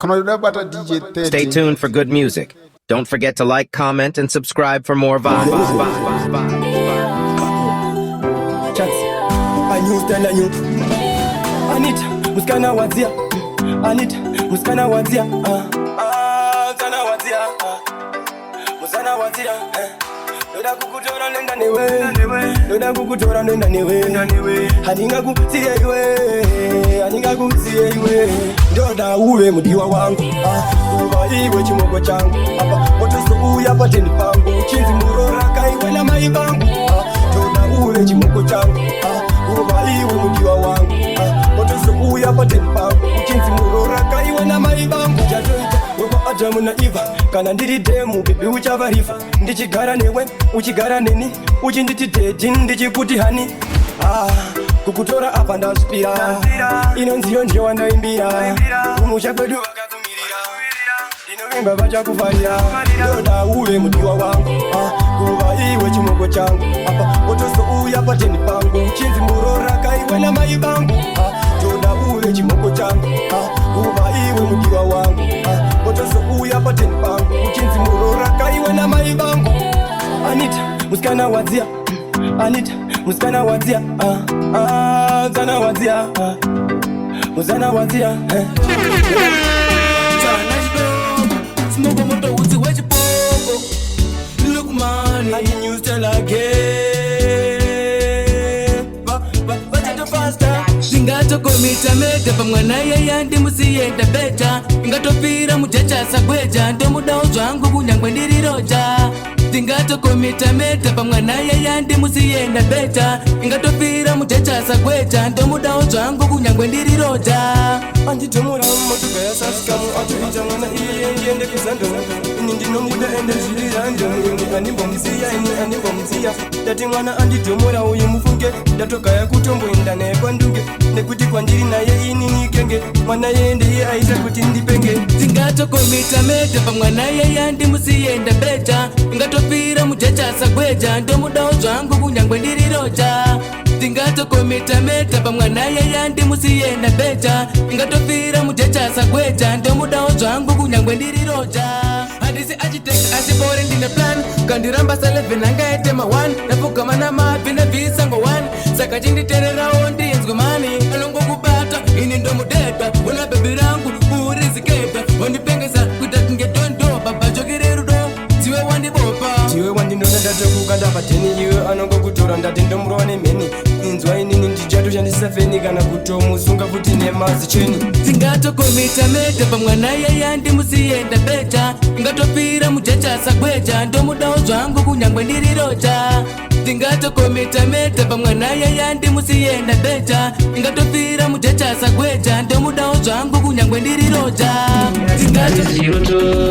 Stay tuned for good music. Don't forget to like, comment, and subscribe for more vibes. Loda kukutora nenda niwe Haninga kusiye iwe Ndoda uwe mudiwa wangu Uwa iwe chimoko changu Otoso uya pateni pangu Chinzi murora kaiwe na maibangu Ndoda uwe chimoko changu Uwa iwe mudiwa wangu Otoso uya pateni pangu Chinzi murora kaiwe na maibangu Jatoita Wewa Adamu na Eva Kana ndiri demu bibi uchavarifa Ndichigara newe, uchigara neni Uchinditi dedi, ndichikuti hani Kukutora apa ndasupira Inonziyo nje wandaimbira Umusha kwedu wakakumirira Dinovimba vacha kufarira Loda uwe mudiwa wangu Kuva iwe chimoko changu Otoso uya pateni pangu Chinzi murora kaiwe na maibangu Loda uwe chimoko changu Kuva iwe mudiwa wangu Otoso uya pateni pangu Chinzi murora kaiwe na maibangu Anita, muskana wadzia Anita, muskana wadzia Zana wadzia Muzana wadzia Smoke moto uzi wechi popo Look man, I can use tell again Vachito faster Singatogomita meta pamwana yayandi musiyenda beta Ingatopira mujacha sagweja Ndomuda uzwangu kunyangwe ndiriroja Ndingatokomita meta pamwana yayandi musiyenda beta Ingatopira mujacha sagweja Ndomuda uzwangu kunyangwe ndiriroja Anditomura motuga ya sasikamu Atuita mwana iye yende kuzando Nindi nomuda ende zilirando Ini animbomzia, ini animbomzia Dati mwana anditomura uyu mufunge Datoka ya kutombo indane kwa nduge Nekuti kwa njiri na ye ini nikenge Mwana yende ye aisa kuti ndipenge Ndingatokomita meta pamwana yayandi musiyenda beta Ingatopira mujacha sagweja Ndomuda uzwangu kunyangwe ndiriroja Ndingatokomita meta pamwana yayandi musiyenda beta Ingatopira mujacha sagweja Ndomuda uzwangu kunyangwe ndiriroja Hadisi architect asibore ndine plan Kandiramba saleve nangaete ma 1 Napukama na mapi na visa ngo 1 Saka chinditerera ondi enzgumani Alongo kubata ini ndo mudeta Una baby rangu uriziketa Wanipengeza kutakingetonto Baba jokireru do Tiwe wandi bopa Tiwe wandi ndo ndata kukanda pateni Iwe anongo kutora ndati ndo mrone meni Inzwa inini ndijato chandisafeni Kana kutomu sunga kuti nemazi cheni Ndingatokomita meta pamwana yayandi musiyenda beta Ingatopira mujacha sagweja Ndomuda uzwangu kunyangwe ndiriroja Ndingatokomita meta pamwana yayandi musiyenda beta Ingatopira mujacha sagweja Ndomuda uzwangu kunyangwe ndiriroja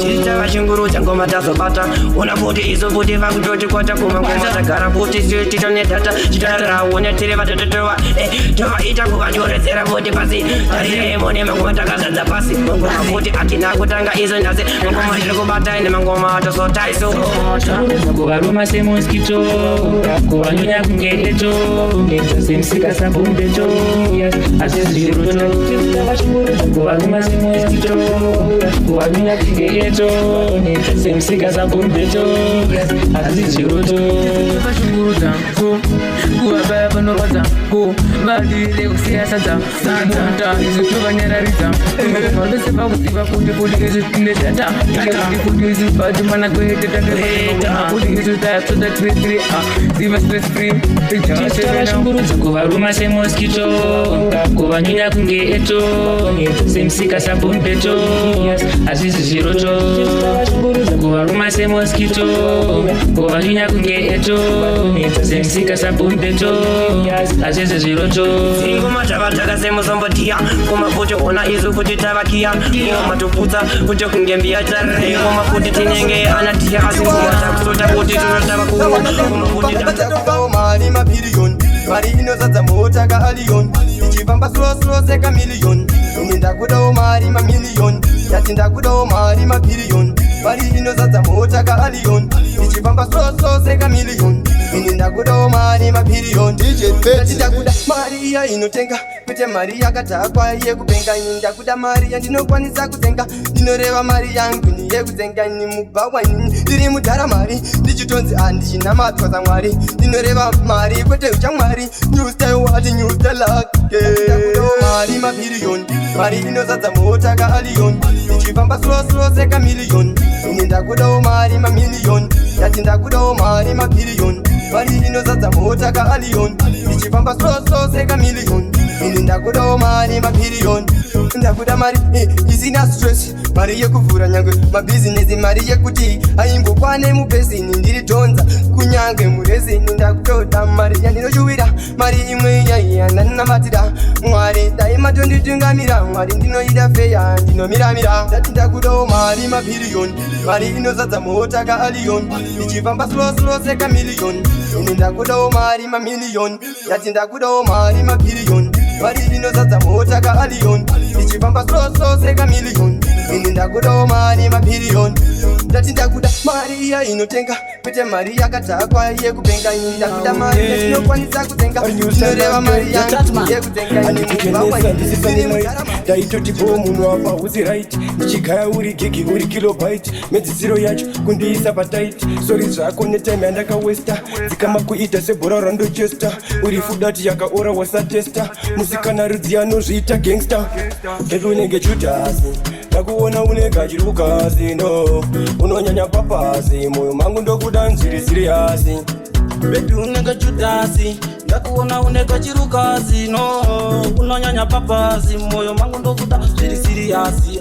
Chitava chinguru changoma tazobata Una futi izo futi vakutoti kwata kumangoma Tagara futi tito netata Chitara uone tiri vatatotowa Tova ita kuvachoresera futi pasi Tarire mone mangoma takazadza pasi Mangoma futi atina kutanga izo nyaze Mangoma tiri kubata ine mangoma atosota iso Kuvaruma se mosquito Kuvanyonya kungeteto Semsika sabumbeto Asesiruto Kuvaruma se mosquito Kuvanyonya kungeteto Semsika sabumbeto Asesiruto Vashunguru zangu Kuwababa norwa zangu Vadile kusiyasa zangu Santa Izikuvanyarariza Vavese vakusiva kuti kuti izvipinde data Kuti kuti izvipati mana kuhete Kuti izvita soda tiri Ziva stress free Chitava shunguru kuvaruma se mosquito Kuvanyonya kunge eto Semsika sabumbeto Azizi zviroto Kuvaruma se mosquito Kuvanyonya kunge eto Semsika sabumbeto Azizi zviroto Ingoma tavataka semusombotia Kumafuti ona izu futi tavakia Ingoma tuputsa kuti kunge mbia tarre Ingoma futi tinenge anatia Asingoma takusota kuti tunotava kuwa Kumafuti takusota mari mapirion Mari inozadza mota ka alion Ichipamba slow seka million Ini ndakudawo mari mamillion Yati ndakudawo mari mapirion Mari inozadza mota ka alion Ichipamba slow seka million ini ndakudawo mari mapirioni ndati ndakuda mari iya inotenga kwete mari yakatakwa yekupenga ini ndakuda mari yandinokwanisa kutenga ndinoreva mari yangu ni yekutenga ini mubhawa ini ndiri mudhara mari ndichitonzi handichinamatswa zamwari ndinoreva mari kwete uchamwari nyustaiwati nyustalake ndakudawo mari mapirioni mari inozadza mota kaaliyoni ndichifamba slow sekamiliyoni ini ndakudawo mari mamiliyoni ndati ndakudawo mari mapiriyoni mari inozadza mota kaaliyoni ndichifamba slow sekamiliyoni ini ndakudawo mari mapiriyoni ndakuda mari isina stress mari yekuvhura nyangwe mabhizinesi mari yekuti aimbokwane mubhezini ndiri tonza kunyange murezini ndakutoda mari yandinoshuvira mari imwe yandandinamatira mwari dai matonditungamira mwari ndinoida feya ndinomiramira ndati ndakudawo mari mapiriyoni mari inozadza mota kaaliyoni ndichifamba slow sekamiliyoni ini ndakudawo mari mamiliyoni ndati ndakudawo mari mapiriyoni mari inozadza mota kaaliyoni ndichifamba slow sekamiliyoni ini ndakudawo mari mapiriyoni ndati ndakuda mari iya inotenga kwete mari yakatakwa yekupenga ini ndakuda mari yatinokwanisa kutenga ndinoreva mari yangu yekutenga ini ndaitoti bo munhu apa usi right ndichigaya uri gigi uri kilobyte medzisiro yacho kundiisa pataiti sori zvako netime yandakawesta dzikama kuita sebhora randochesta uri fudati yakaora wasatesta musikana rudzi anozviita gangster edu unenge chudasi ndakuona unega chirukazi no unonyanya papazi moyo mangu ndokuda nziri siriyasi bedu unenge chudasi ndakuona unega chirukazi no unonyanya papazi moyo mangu ndokuda zviri siriyasi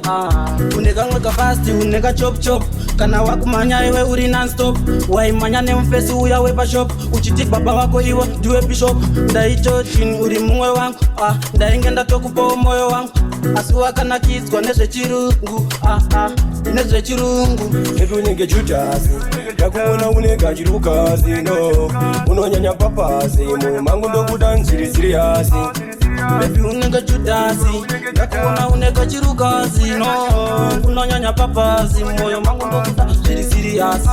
uneka mweka fasti uneka chop kana wakumanya iwe uri nonstop waimanya nemufesi uya wepashop uchiti baba wako iwe ndiwe bishop ndaitochin uri mumwe wangu ndainge ndatokupawo moyo wangu asi wakanakidzwa nezvechirungu nezvechirungu edu unenge judasi ndakuona unega chirukazi no unonyanya papazi moyo mangu ndokuda nziri siriyasi bebi unenge judasi ndakuona unega chirukazi no unonyanya papazi moyo mangu ndokuda zviri siriyasi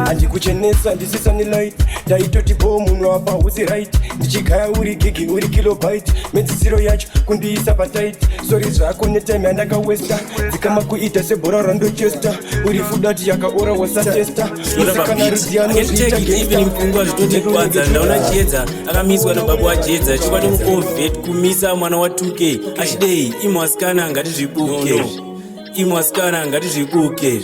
handikuchenesa ndisisani light ndaitoti bo munhu apa usi right ndichigaya uri gigi uri kilobyte medzisiro yacho kundiisa pataiti sori zvako netime yandakawesta dzikama kuita sebhora randochesta uri fudati yakaora wasatesta musikana rudzianozviita mupfungwa zvitotikwadza ndaona chiedza akamiswa nababa wajedza chikwati muovet kumisa mwana wa 2k achidei imwasikana ngatizvibuke imwasikana ngatizvibuke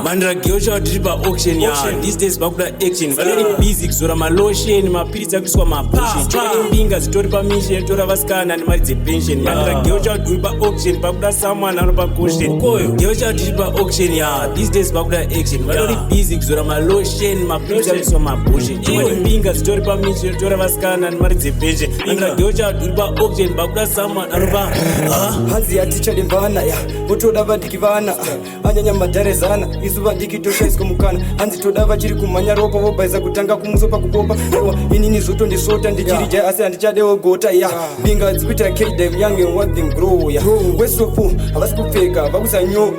mandiragewo chavo tiri paauction these days vakuda action vanori busy kuzora malotion mapiritsi akuiswa mapotion chokati mbinga zitori pamishen tora vasikana nemari dzepension mandiragewo chavo tiri paauction pakuda someone anopa caution gewo chavo tiri paauction these days vakuda action vanori busy kuzora malotion mapiritsi akuiswa mapotion chokati mbinga zitori pamishen tora vasikana nemari dzepension mandiragewo chavo tiri paauction pakuda someone anopa hanzi yatichadembana votoda vadikivana anyanya madharezana isu vadikitoshaiswa mukana hanzi toda vachiri kumhanya ropa vobhaisa kutanga kumuso pakupopa ewa inini zvotondisota ndichiri jai asi handichadewo gota mbinga dzikuita kdm yange wathem grow wesofu havasi kupfeka vakusanyo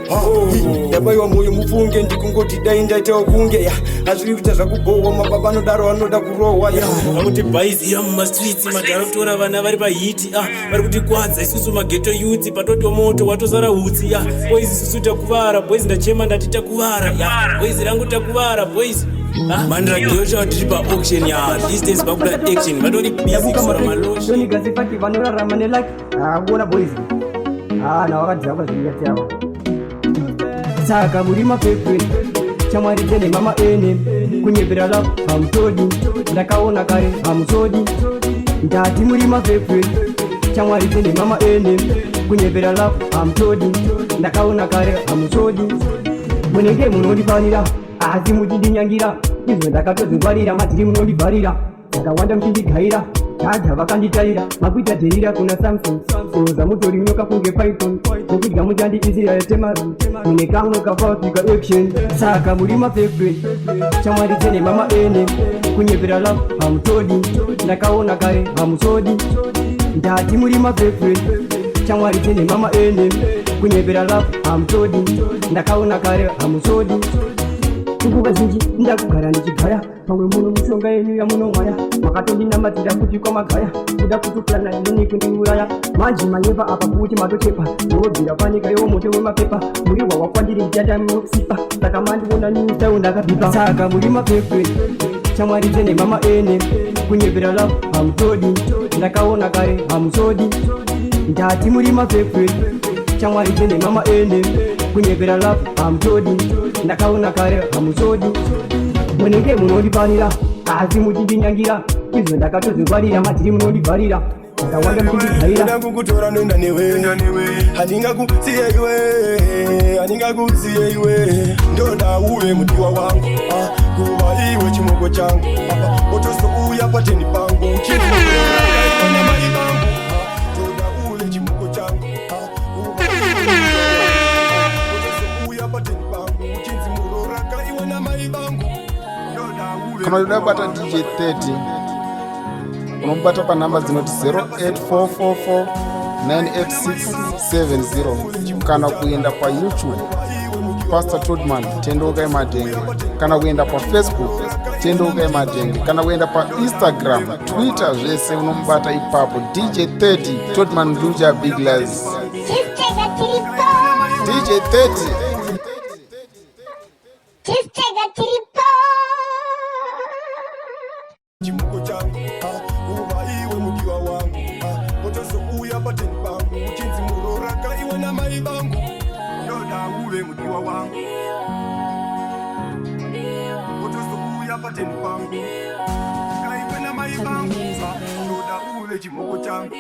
ndabaiwa moyo mufunge ndikungoti dai ndaitawo kunge hazviri kuita zvakubohwa mababa anodaro anoda kurohwa vakuti bhais iya mumastreets madhara kutora vana vari pahiti vari kutikwadza isusu mageto youth patotomoto watozara hutsi boys isusu takuvara boys ndachema ndati takuvara boys rangu takuvara boys mandiragewo chavo tiri paauction these days vakuda action vatori busy kusora malotion gazipati vanorarama nelike kuona boys navakadzakwa zvinyatsyavo saka muri mapepwe chamwari dzene mama ene kunyepera lavo hamutodi ndakaona kare hamusodi ndati muri mapepwe chamwari dzene mama ene kunyepera lavo hamutodi ndakaona kare hamusodi munenge munondifanira asi muchindinyangira izvo ndakatodzingwarira matiri munondibharira ndakawanda muchindigaira tadha vakanditaira makuita dherira kuna samson oza mutori unoka kunge python nokudya muchandi israel temari mune kamwe kafafika action saka muri mapepwe chamwari dzene mama ene kunyepera lavo hamutodi ndakaona kare hamusodi ndati muri mapepwe chamwari dzene mama ene kunyepera lavo hamutodi ndakaona kare hamusodi nguva zhinji ndakugara ndichigaya pamwe muno mishonga yenyu yamunomwaya makatondinamatira kuti kwamagaya kuda kutuplana inini kundiuraya manje manyepa apa kuti matochepa ndinobvira panyika yomoto wemapepa muri hwawa kwandiri ndichatamusipa saka mandiona nyutau ndakabipa saka muri mapepwe chamwaridze nemama ene kunyepera lavo hamutodi ndakaona kare hamusodi ndati muri mapepwe chamwaridze nemama ene kunyepera lavo hamutodi ndakaona kare hamusodi munenge munondifanira asi muchindinyangira izvo ndakatozvingwarira matiri munondibvarira ndawanda muchindibvarira kukutora noenda newe handingakusiye iwe ndoda uve mudiwa wangu kuva iwe chimoko changu otozouya pateni pangu chiiamai vangu ndoda uve chimoko changu otozouya pateni pangu chinzimuroraka iwe namai vangu. Kana uda bata DJ 30 unomubata panhamba dzinoti 0844986670 kana kuenda paYouTube Pastor TODMAN tendoka emadhenge, kana kuenda paFacebook tendoka emadhenge, kana kuenda paInstagram, Twitter zvese unomubata ipapo DJ 30 TODMAN Luja Big Laz DJ 30 chimoko changu kuva iwe mudiwa wangu otozouya pateni pangu chinzimuroraka iwe namai vangu ndoda uve mudiwa wangu otozouya pateni pangu kaiwe namai vangu ndoda uve chimoko changu